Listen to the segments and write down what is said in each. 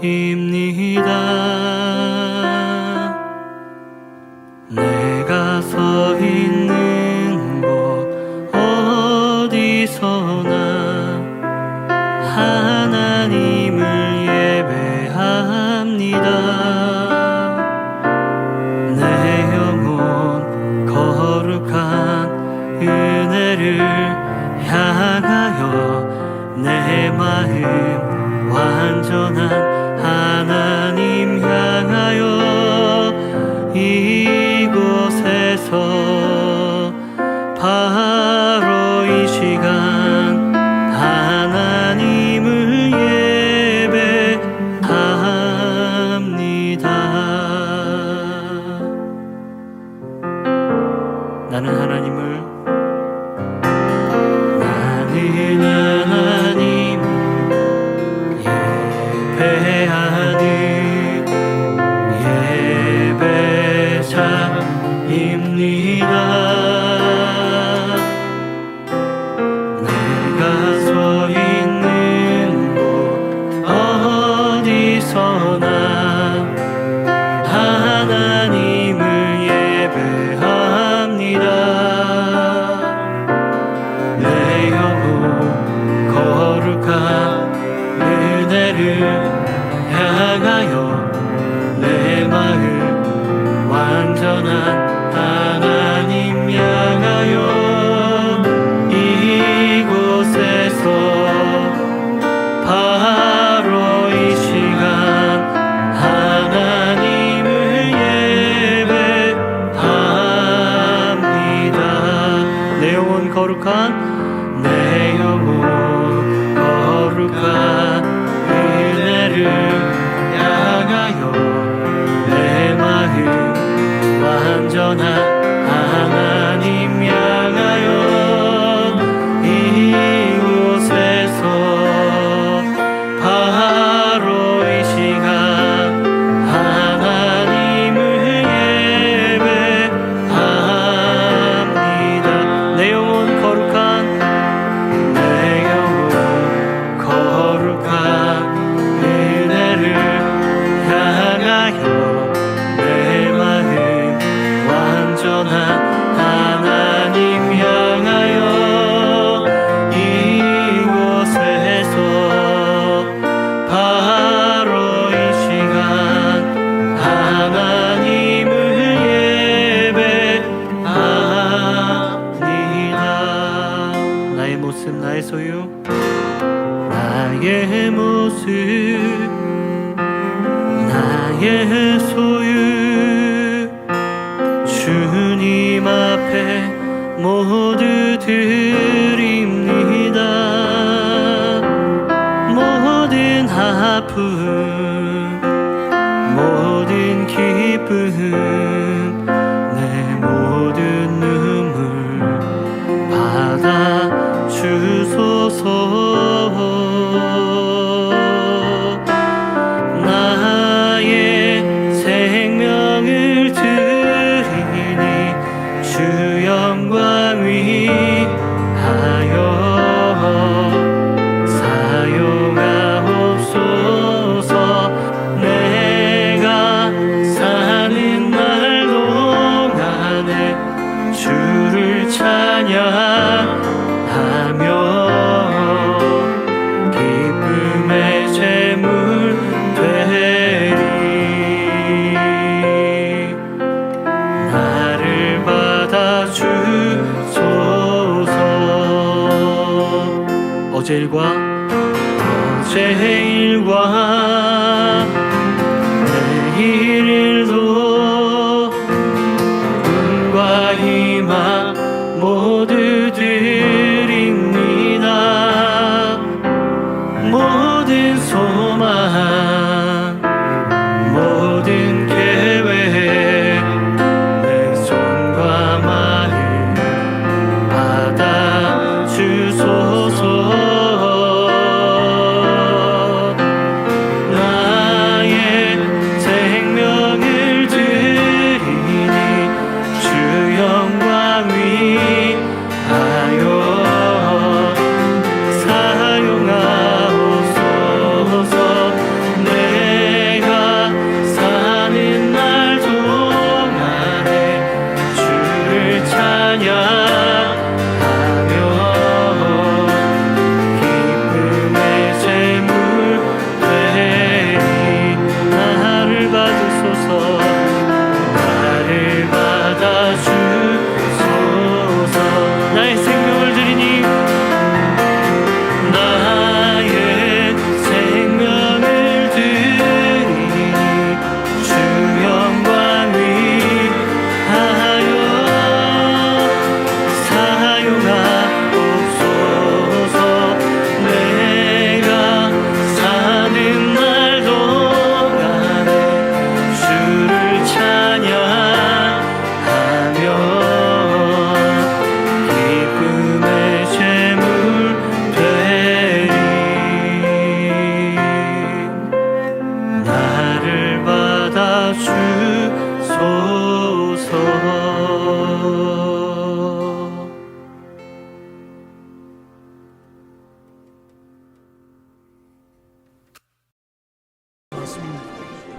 예배자입니다. 내가 서 있는 곳 어디서나 하나님을 예배합니다. 내 영혼 거룩한 은혜를 향하여 내 마음 완전한 하나님 향하여 이곳에서 바로 이 시간 하나님을 예배합니다. 나는 하나님 예배하는 예배자입니다. 내가 서 있는 곳 어디서나 하나님을 예배합니다. 내 영혼 거룩한 은혜를 향하여 내 마음 완전한 하나님 향하여 이곳에서 바로 이 시간 하나님을 예배합니다. 내 영혼 거룩한 은혜를 향하여 내 마음 완전한 하나님 향하여 이곳에서 바로 이 시간 하나님을 예배합니다. 내 영혼 거룩한 은혜를 향하여 내 마음 완전한 하나님 향하여 이곳에서 바로 이 시간 하나님을 예배합니다. 나의 모습 나의 소유 나의 모습 나의 소유 주님 앞에 모두 드립니다. 모든 아픔 모든 기쁨 내 모든 눈물 받아 주소서. 나의 생명을 드리니 주 영광 위하여 사용하옵소서. 내가 사는 날 동안에 주를 찬양하며 어제 일과 내일 일도 꿈과 희망 모두 드립니다. 모든 소망 모든 계획 내 손과 마음 받아 주소서.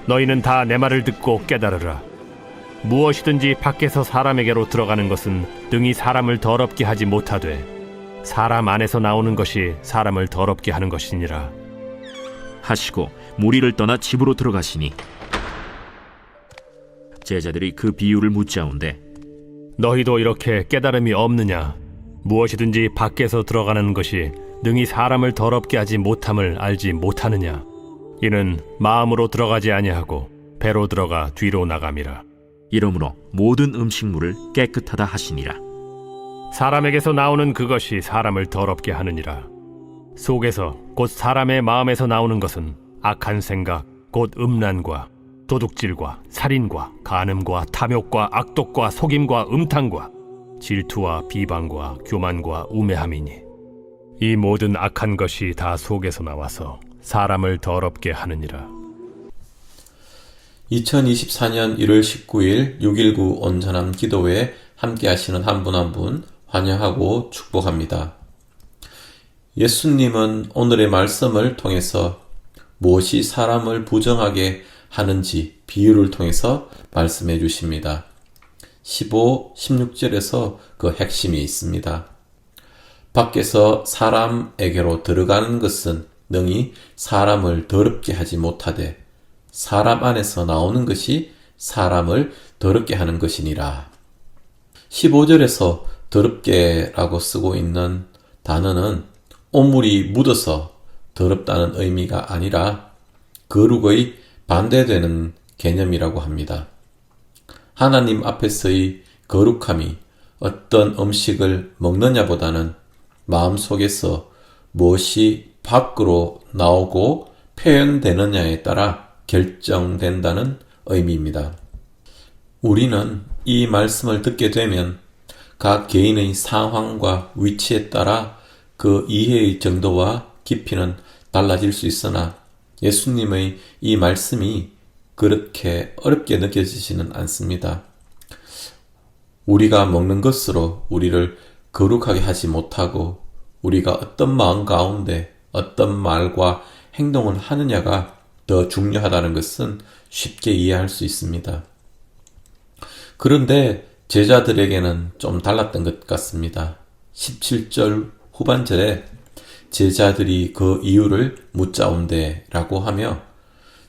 너희는 다 내 말을 듣고 깨달으라. 무엇이든지 밖에서 사람에게로 들어가는 것은 능히 사람을 더럽게 하지 못하되 사람 안에서 나오는 것이 사람을 더럽게 하는 것이니라 하시고 무리를 떠나 집으로 들어가시니 제자들이 그 비유를 묻자온대 너희도 이렇게 깨달음이 없느냐? 무엇이든지 밖에서 들어가는 것이 능히 사람을 더럽게 하지 못함을 알지 못하느냐? 이는 마음으로 들어가지 아니하고 배로 들어가 뒤로 나감이라. 이러므로 모든 음식물을 깨끗하다 하시니라. 사람에게서 나오는 그것이 사람을 더럽게 하느니라. 속에서 곧 사람의 마음에서 나오는 것은 악한 생각 곧 음란과 도둑질과 살인과 간음과 탐욕과 악독과 속임과 음탕과 질투와 비방과 교만과 우매함이니 이 모든 악한 것이 다 속에서 나와서 사람을 더럽게 하느니라. 2024년 1월 19일 6.19 온전한 기도회에 함께 하시는 한 분 한 분 환영하고 축복합니다. 예수님은 오늘의 말씀을 통해서 무엇이 사람을 부정하게 하는지 비유를 통해서 말씀해 주십니다. 15, 16절에서 그 핵심이 있습니다. 밖에서 사람에게로 들어가는 것은 능히 사람을 더럽게 하지 못하되 사람 안에서 나오는 것이 사람을 더럽게 하는 것이니라. 15절에서 더럽게라고 쓰고 있는 단어는 오물이 묻어서 더럽다는 의미가 아니라 거룩의 반대되는 개념이라고 합니다. 하나님 앞에서의 거룩함이 어떤 음식을 먹느냐보다는 마음속에서 무엇이 밖으로 나오고 표현되느냐에 따라 결정된다는 의미입니다. 우리는 이 말씀을 듣게 되면 각 개인의 상황과 위치에 따라 그 이해의 정도와 깊이는 달라질 수 있으나 예수님의 이 말씀이 그렇게 어렵게 느껴지지는 않습니다. 우리가 먹는 것으로 우리를 거룩하게 하지 못하고 우리가 어떤 마음 가운데 어떤 말과 행동을 하느냐가 더 중요하다는 것은 쉽게 이해할 수 있습니다. 그런데 제자들에게는 좀 달랐던 것 같습니다. 17절 후반절에 제자들이 그 이유를 묻자온대 라고 하며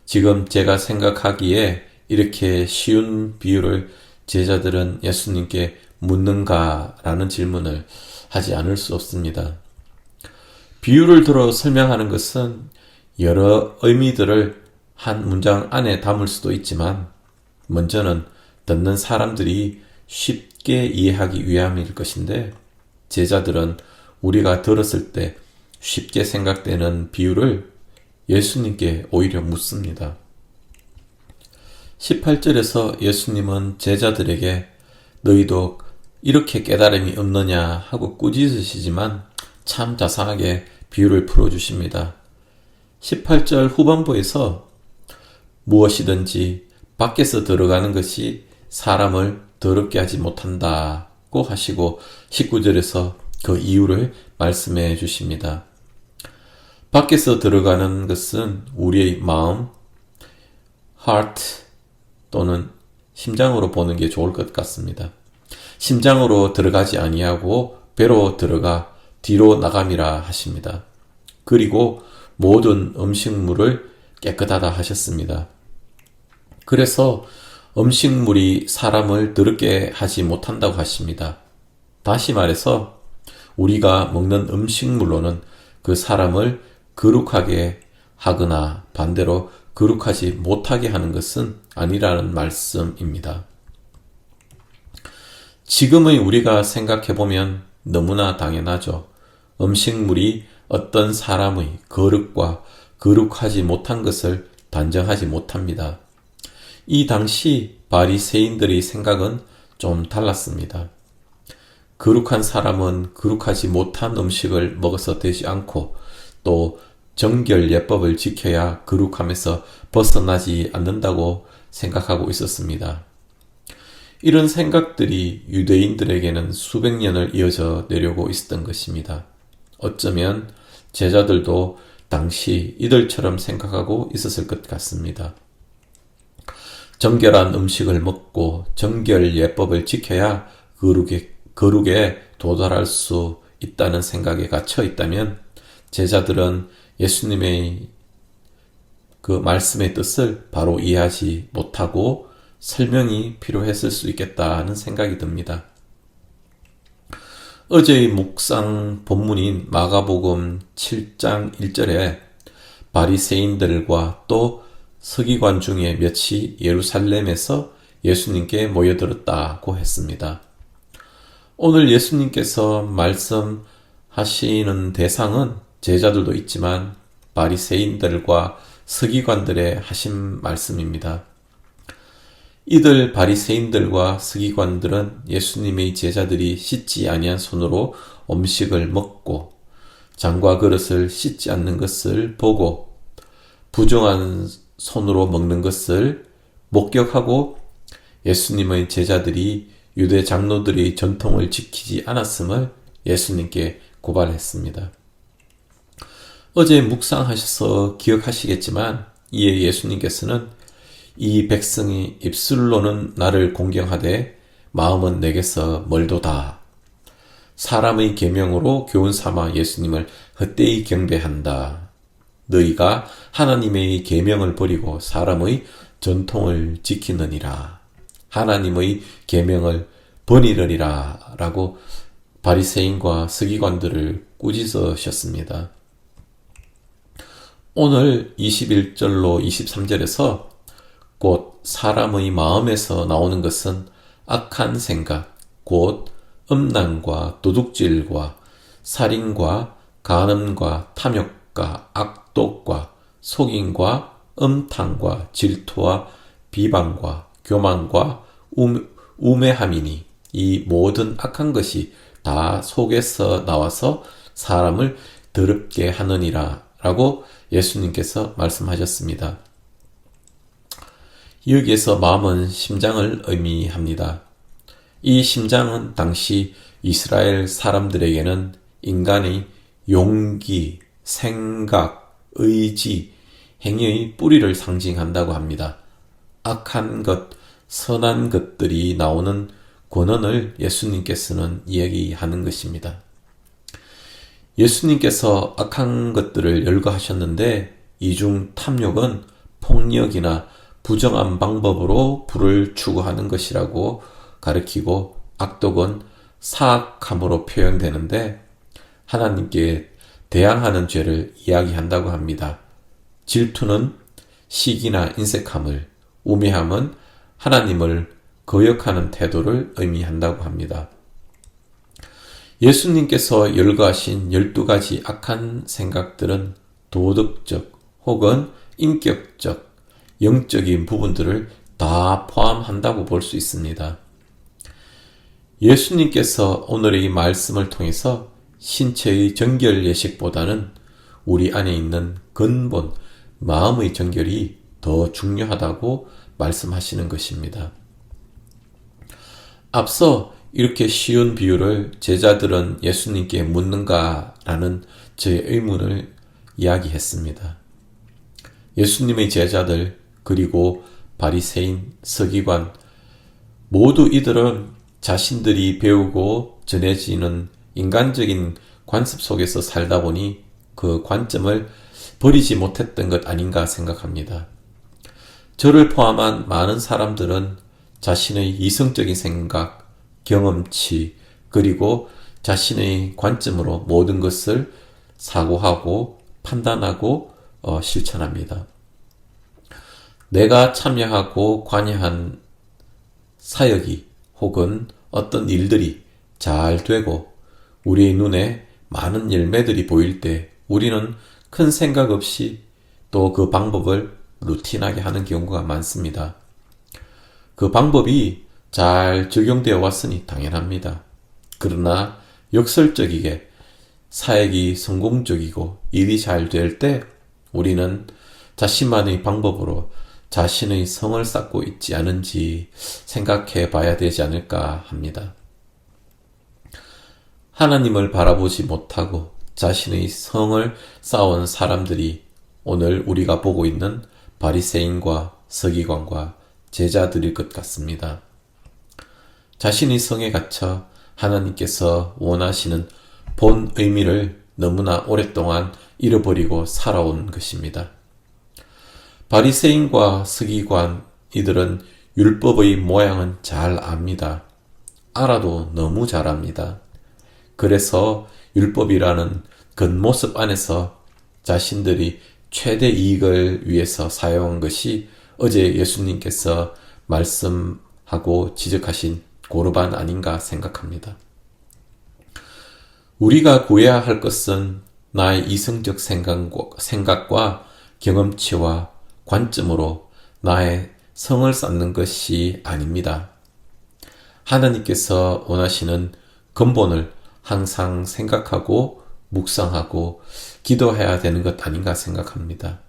지금 제가 생각하기에 이렇게 쉬운 비유를 제자들은 예수님께 묻는가 라는 질문을 하지 않을 수 없습니다. 비유를 들어 설명하는 것은 여러 의미들을 한 문장 안에 담을 수도 있지만 먼저는 듣는 사람들이 쉽게 이해하기 위함일 것인데 제자들은 우리가 들었을 때 쉽게 생각되는 비유를 예수님께 오히려 묻습니다. 18절에서 예수님은 제자들에게 너희도 이렇게 깨달음이 없느냐 하고 꾸짖으시지만 참 자상하게 비유를 풀어주십니다. 18절 후반부에서 무엇이든지 밖에서 들어가는 것이 사람을 더럽게 하지 못한다고 하시고 19절에서 그 이유를 말씀해 주십니다. 밖에서 들어가는 것은 우리의 마음, heart 또는 심장으로 보는 게 좋을 것 같습니다. 심장으로 들어가지 아니하고 배로 들어가 뒤로 나감이라 하십니다. 그리고 모든 음식물을 깨끗하다 하셨습니다. 그래서 음식물이 사람을 더럽게 하지 못한다고 하십니다. 다시 말해서 우리가 먹는 음식물로는 그 사람을 거룩하게 하거나 반대로 거룩하지 못하게 하는 것은 아니라는 말씀입니다. 지금의 우리가 생각해보면 너무나 당연하죠. 음식물이 어떤 사람의 거룩과 거룩하지 못한 것을 단정하지 못합니다. 이 당시 바리새인들의 생각은 좀 달랐습니다. 거룩한 사람은 거룩하지 못한 음식을 먹어서 되지 않고 또 정결 예법을 지켜야 거룩함에서 벗어나지 않는다고 생각하고 있었습니다. 이런 생각들이 유대인들에게는 수백 년을 이어져 내려오고 있었던 것입니다. 어쩌면 제자들도 당시 이들처럼 생각하고 있었을 것 같습니다. 정결한 음식을 먹고 정결 예법을 지켜야 거룩에 도달할 수 있다는 생각에 갇혀 있다면 제자들은 예수님의 그 말씀의 뜻을 바로 이해하지 못하고 설명이 필요했을 수 있겠다는 생각이 듭니다. 어제의 묵상 본문인 마가복음 7장 1절에 바리새인들과 또 서기관 중에 몇이 예루살렘에서 예수님께 모여들었다고 했습니다. 오늘 예수님께서 말씀하시는 대상은 제자들도 있지만 바리새인들과 서기관들의 하신 말씀입니다. 이들 바리새인들과 서기관들은 예수님의 제자들이 씻지 아니한 손으로 음식을 먹고 잔과 그릇을 씻지 않는 것을 보고 부정한 손으로 먹는 것을 목격하고 예수님의 제자들이 유대 장로들의 전통을 지키지 않았음을 예수님께 고발했습니다. 어제 묵상하셔서 기억하시겠지만 이에 예수님께서는 이 백성이 입술로는 나를 공경하되 마음은 내게서 멀도다. 사람의 계명으로 교훈 삼아 예수님을 헛되이 경배한다. 너희가 하나님의 계명을 버리고 사람의 전통을 지키느니라. 하나님의 계명을 버리느니라 라고 바리새인과 서기관들을 꾸짖으셨습니다. 오늘 21절로 23절에서 곧 사람의 마음에서 나오는 것은 악한 생각, 곧 음란과 도둑질과 살인과 간음과 탐욕과 악독과 속임과 음탕과 질투와 비방과 교만과 우매함이니 이 모든 악한 것이 다 속에서 나와서 사람을 더럽게 하느니라 라고 예수님께서 말씀하셨습니다. 여기에서 마음은 심장을 의미합니다. 이 심장은 당시 이스라엘 사람들에게는 인간의 용기, 생각, 의지, 행위의 뿌리를 상징한다고 합니다. 악한 것, 선한 것들이 나오는 권원을 예수님께서는 이야기하는 것입니다. 예수님께서 악한 것들을 열거하셨는데 이 중 탐욕은 폭력이나 부정한 방법으로 부를 추구하는 것이라고 가르치고 악독은 사악함으로 표현되는데 하나님께 대항하는 죄를 이야기한다고 합니다. 질투는 시기나 인색함을, 우매함은 하나님을 거역하는 태도를 의미한다고 합니다. 예수님께서 열거하신 12가지 악한 생각들은 도덕적 혹은 인격적, 영적인 부분들을 다 포함한다고 볼 수 있습니다. 예수님께서 오늘의 말씀을 통해서 신체의 정결 예식보다는 우리 안에 있는 근본, 마음의 정결이 더 중요하다고 말씀하시는 것입니다. 앞서 이렇게 쉬운 비유를 제자들은 예수님께 묻는가라는 저의 의문을 이야기했습니다. 예수님의 제자들 그리고 바리새인, 서기관 모두 이들은 자신들이 배우고 전해지는 인간적인 관습 속에서 살다 보니 그 관점을 버리지 못했던 것 아닌가 생각합니다. 저를 포함한 많은 사람들은 자신의 이성적인 생각, 경험치, 그리고 자신의 관점으로 모든 것을 사고하고 판단하고 실천합니다. 내가 참여하고 관여한 사역이 혹은 어떤 일들이 잘 되고 우리의 눈에 많은 열매들이 보일 때 우리는 큰 생각 없이 또 그 방법을 루틴하게 하는 경우가 많습니다. 그 방법이 잘 적용되어 왔으니 당연합니다. 그러나 역설적이게 사역이 성공적이고 일이 잘 될 때 우리는 자신만의 방법으로 자신의 성을 쌓고 있지 않은지 생각해 봐야 되지 않을까 합니다. 하나님을 바라보지 못하고 자신의 성을 쌓아온 사람들이 오늘 우리가 보고 있는 바리새인과 서기관과 제자들일 것 같습니다. 자신의 성에 갇혀 하나님께서 원하시는 본 의미를 너무나 오랫동안 잃어버리고 살아온 것입니다. 바리새인과 서기관 이들은 율법의 모양은 잘 압니다. 알아도 너무 잘 압니다. 그래서 율법이라는 겉모습 안에서 자신들이 최대 이익을 위해서 사용한 것이 어제 예수님께서 말씀하고 지적하신 고르반 아닌가 생각합니다. 우리가 구해야 할 것은 나의 이성적 생각과 경험치와 관점으로 나의 성을 쌓는 것이 아닙니다. 하나님께서 원하시는 근본을 항상 생각하고 묵상하고 기도해야 되는 것 아닌가 생각합니다.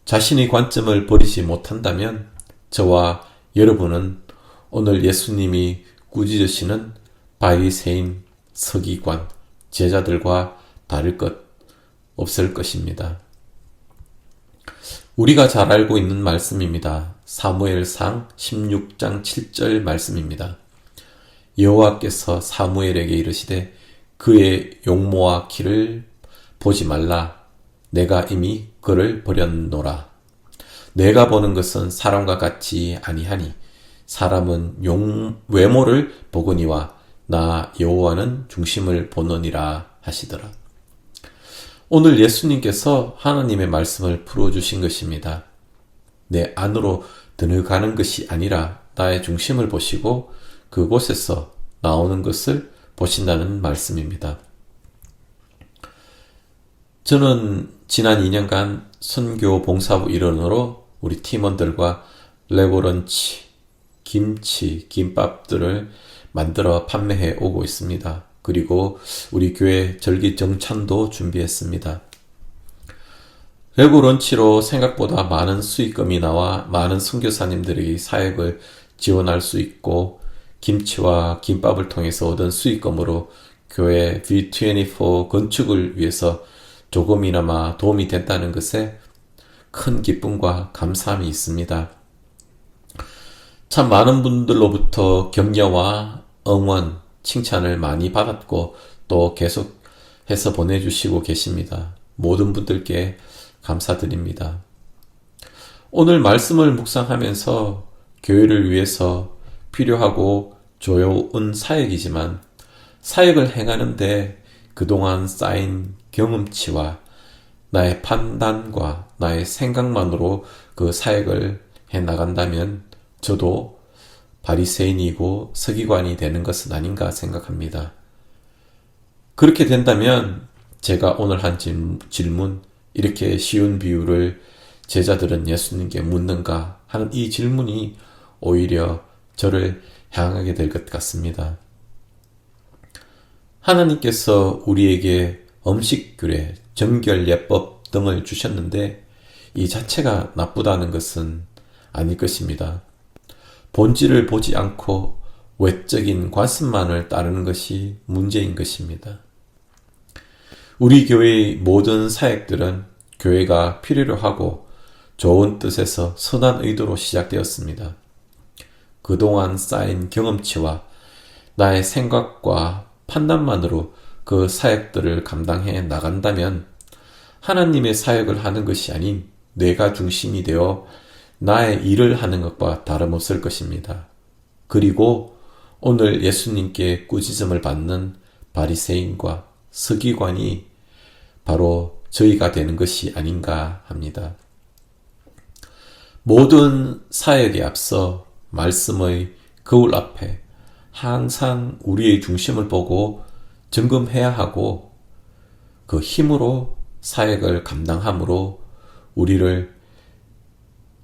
자신의 관점을 버리지 못한다면 저와 여러분은 오늘 예수님이 꾸짖으시는 바리새인, 서기관, 제자들과 다를 것 없을 것입니다. 우리가 잘 알고 있는 말씀입니다. 사무엘상 16장 7절 말씀입니다. 여호와께서 사무엘에게 이르시되 그의 용모와 키를 보지 말라. 내가 이미 그를 버렸노라. 내가 보는 것은 사람과 같지 아니하니 사람은 외모를 보거니와 나 여호와는 중심을 보느니라 하시더라. 오늘 예수님께서 하나님의 말씀을 풀어주신 것입니다. 내 안으로 들어가는 것이 아니라 나의 중심을 보시고 그곳에서 나오는 것을 보신다는 말씀입니다. 저는 지난 2년간 선교 봉사부 일원으로 우리 팀원들과 레고런치, 김치, 김밥들을 만들어 판매해 오고 있습니다. 그리고 우리 교회 절기 정찬도 준비했습니다. 레고런치로 생각보다 많은 수익금이 나와 많은 선교사님들이 사역을 지원할 수 있고 김치와 김밥을 통해서 얻은 수익금으로 교회 V24 건축을 위해서 조금이나마 도움이 됐다는 것에 큰 기쁨과 감사함이 있습니다. 참 많은 분들로부터 격려와 응원, 칭찬을 많이 받았고 또 계속해서 보내주시고 계십니다. 모든 분들께 감사드립니다. 오늘 말씀을 묵상하면서 교회를 위해서 필요하고 좋은 사역이지만 사역을 행하는데 그동안 쌓인 경험치와 나의 판단과 나의 생각만으로 그 사역을 해나간다면 저도 바리새인이고 서기관이 되는 것은 아닌가 생각합니다. 그렇게 된다면 제가 오늘 한 질문, 이렇게 쉬운 비유를 제자들은 예수님께 묻는가 하는 이 질문이 오히려 저를 향하게 될 것 같습니다. 하나님께서 우리에게 음식규례, 정결예법 등을 주셨는데 이 자체가 나쁘다는 것은 아닐 것입니다. 본질을 보지 않고 외적인 관습만을 따르는 것이 문제인 것입니다. 우리 교회의 모든 사역들은 교회가 필요로 하고 좋은 뜻에서 선한 의도로 시작되었습니다. 그동안 쌓인 경험치와 나의 생각과 판단만으로 그 사역들을 감당해 나간다면 하나님의 사역을 하는 것이 아닌 내가 중심이 되어 나의 일을 하는 것과 다름없을 것입니다. 그리고 오늘 예수님께 꾸짖음을 받는 바리새인과 서기관이 바로 저희가 되는 것이 아닌가 합니다. 모든 사역에 앞서 말씀의 거울 앞에 항상 우리의 중심을 보고 점검해야 하고 그 힘으로 사역을 감당함으로 우리를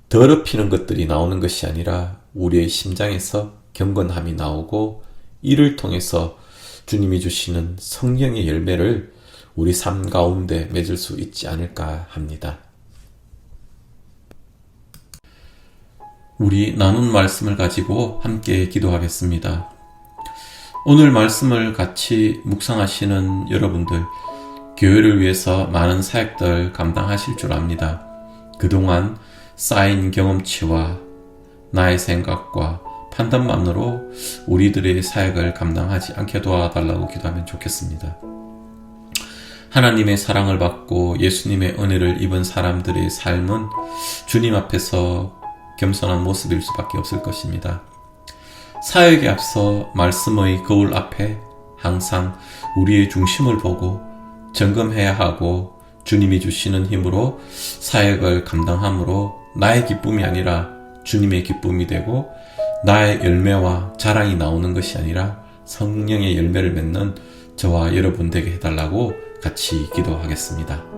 더럽히는 것들이 나오는 것이 아니라 우리의 심장에서 경건함이 나오고 이를 통해서 주님이 주시는 성령의 열매를 우리 삶 가운데 맺을 수 있지 않을까 합니다. 우리 나눈 말씀을 가지고 함께 기도하겠습니다. 오늘 말씀을 같이 묵상하시는 여러분들, 교회를 위해서 많은 사역들 감당하실 줄 압니다. 그동안 쌓인 경험치와 나의 생각과 판단만으로 우리들의 사역을 감당하지 않게 도와달라고 기도하면 좋겠습니다. 하나님의 사랑을 받고 예수님의 은혜를 입은 사람들의 삶은 주님 앞에서 겸손한 모습일 수밖에 없을 것입니다. 사역에 앞서 말씀의 거울 앞에 항상 우리의 중심을 보고 점검해야 하고 주님이 주시는 힘으로 사역을 감당함으로 나의 기쁨이 아니라 주님의 기쁨이 되고 나의 열매와 자랑이 나오는 것이 아니라 성령의 열매를 맺는 저와 여러분 되게 해달라고 같이 기도하겠습니다.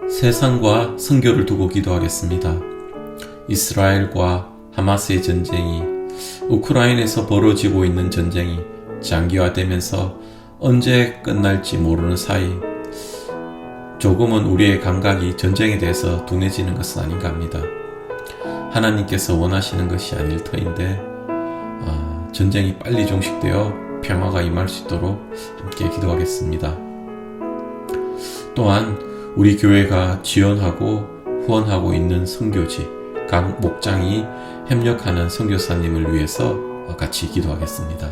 세상과 선교를 두고 기도하겠습니다. 이스라엘과 하마스의 전쟁이, 우크라이나에서 벌어지고 있는 전쟁이 장기화되면서 언제 끝날지 모르는 사이 조금은 우리의 감각이 전쟁에 대해서 둔해지는 것은 아닌가 합니다. 하나님께서 원하시는 것이 아닐 터인데 전쟁이 빨리 종식되어 평화가 임할 수 있도록 함께 기도하겠습니다. 또한 우리 교회가 지원하고 후원하고 있는 선교지 각 목장이 협력하는 선교사님을 위해서 같이 기도하겠습니다.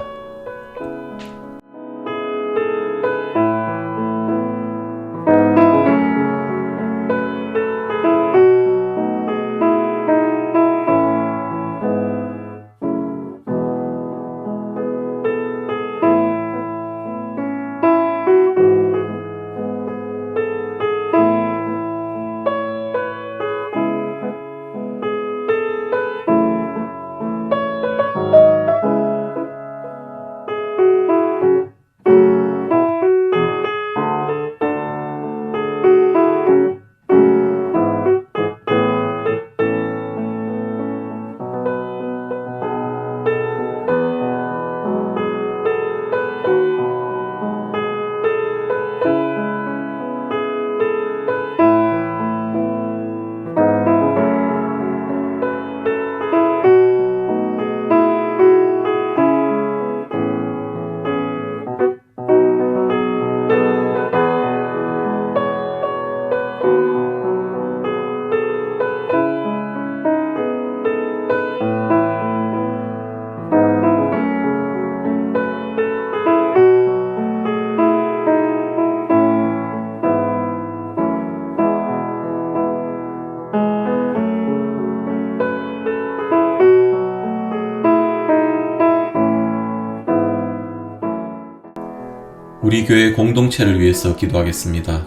우리 교회 공동체를 위해서 기도하겠습니다.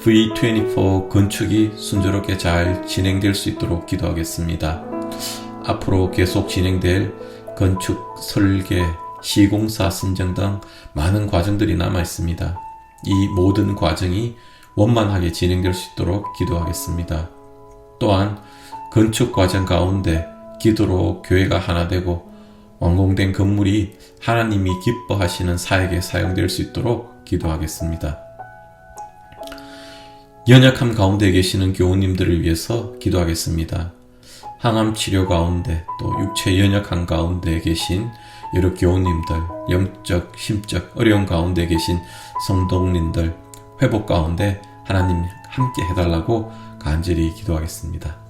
V24 건축이 순조롭게 잘 진행될 수 있도록 기도하겠습니다. 앞으로 계속 진행될 건축, 설계, 시공사 선정 등 많은 과정들이 남아 있습니다. 이 모든 과정이 원만하게 진행될 수 있도록 기도하겠습니다. 또한 건축 과정 가운데 기도로 교회가 하나 되고 완공된 건물이 하나님이 기뻐하시는 사역에 사용될 수 있도록 기도하겠습니다. 연약함 가운데 계시는 교우님들을 위해서 기도하겠습니다. 항암 치료 가운데 또 육체 연약함 가운데 계신 여러 교우님들, 영적, 심적 어려움 가운데 계신 성도님들 회복 가운데 하나님 함께 해달라고 간절히 기도하겠습니다.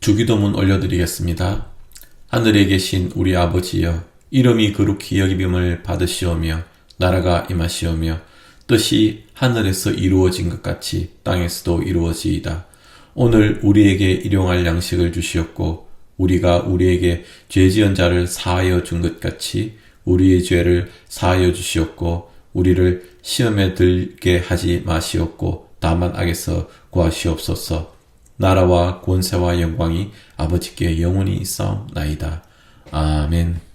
주기도문 올려드리겠습니다. 하늘에 계신 우리 아버지여, 이름이 거룩히 여김을 받으시오며 나라가 임하시오며 뜻이 하늘에서 이루어진 것 같이 땅에서도 이루어지이다. 오늘 우리에게 일용할 양식을 주시옵고 우리가 우리에게 죄 지은 자를 사하여 준 것 같이 우리의 죄를 사하여 주시옵고 우리를 시험에 들게 하지 마시옵고 다만 악에서 구하시옵소서. 나라와 권세와 영광이 아버지께 영원히 있사옵나이다. 아멘.